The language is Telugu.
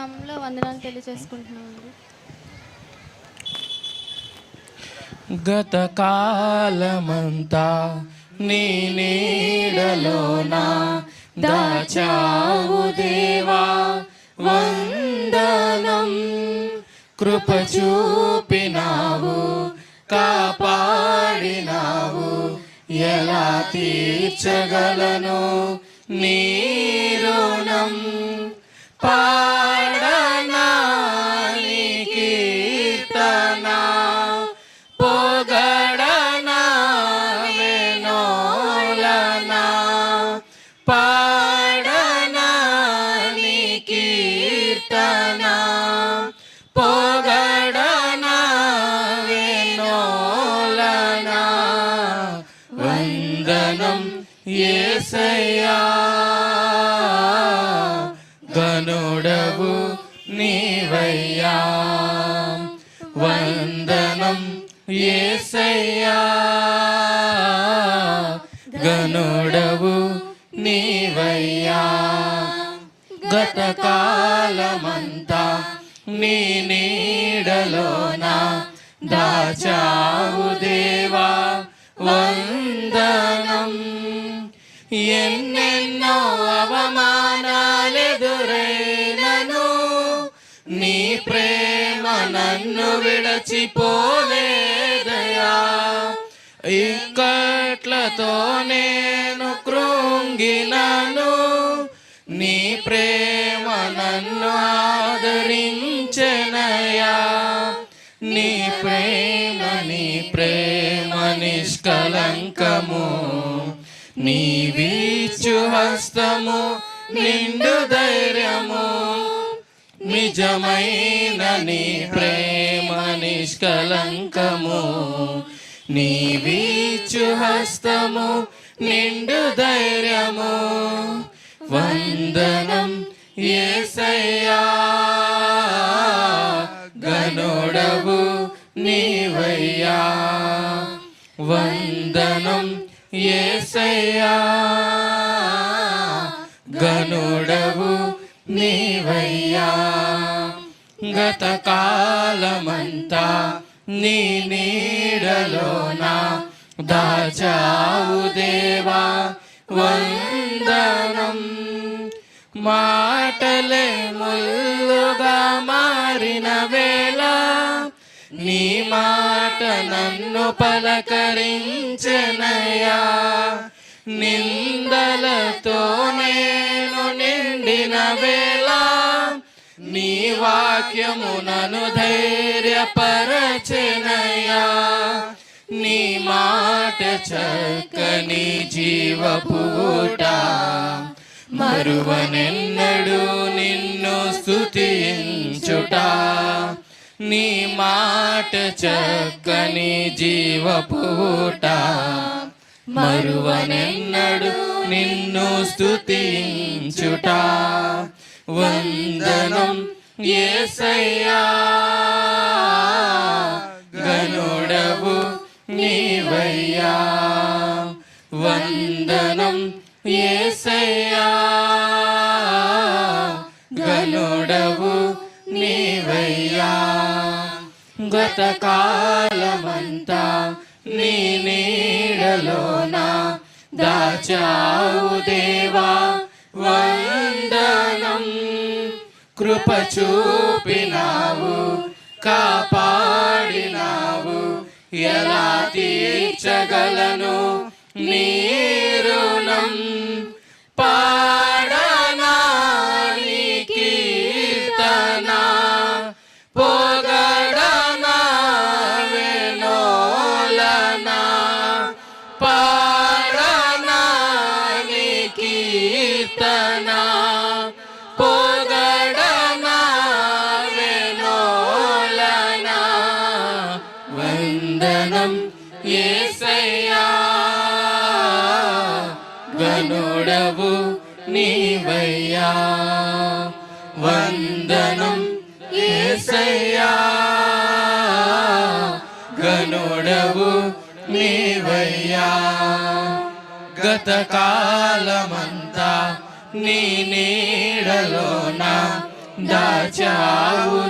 నామంలో వందనాలు తెలియజేసుకుంటున్నామండి. గత కాలమంతా నీ నీడలోన దాచావు దేవా వందనం. కృప చూపినావు, కాపాడినావు, ఎలా తీర్చగలను నీ రుణం. పాడనా నీ కీర్తన, పొగడనా వినోలనా. పాడనా నీ కీర్తన, పొగడనా వినోలనా. వందనం యేసయ్యా, గనుడవు నీవయ్యా. వందనం యేసయ్యా, గనుడవు నీవయ్యా. గత కాలమంతా నీ నీడలోన దాచావు దేవా వందనం. ఎన్నెన్నో అవమానాలెదురైనను నీ ప్రేమ నన్ను విడచిపోలేదయా. ఇక్కట్లతో నేను కృంగినను, నీ ప్రేమ నన్ను ఆదరించెనయా. నీ ప్రేమ నిష్కలంకము, నీవిచ్చు హస్తము నిండు ధైర్యము. నిజమైన నీ ప్రేమ నిష్కలంకము, నీవిచ్చు హస్తము నిండు ధైర్యము. వందనం యేసయ్యా, గనుడవు నీవయ్యా. వందనం యేసయ్యా, గనుడవు నీవయ్యా. గత కాలమంతా నీ నీడలోన దాచావు దేవా వందనం. మాటలే ముల్లుగా మారిన వేళ నీ మాట నన్ను పలకరించెనయా. నిందలతో నేను నిండిన వేళ నీ వాక్యము నన్ను ధైర్యపరచెనయా. నీ మాట చక్కని జీవపూట, మరువనెన్నడు నిన్ను స్తుతించుట. నీ మాట చక్కని జీవపూట, మరువనెన్నడు నిన్ను స్తుతించుట. వందనం యేసయ్యా, గనుడవు నీవయ్యా. వందనం యేసయ్యా, గనుడవు నీవయ్యా. గత కాలమంతా నీ నీడలోన దాచావు దేవా వందనం. కృప చూపినావు, కాపాడినావు, ఎలా తీర్చగలను నీ రుణం. పాడనా నీ కీర్తన, పొగడనా వినోలనా. పాడనా నీ కీర్తన, పొగడనా వినోలనా. వందనం యేసయ్యా, గనుడవు నీవయ్యా. వందనం యేసయ్యా, గనుడవు నీవయ్యా. గత కాలమంతా నీ నీడలోన దాచావు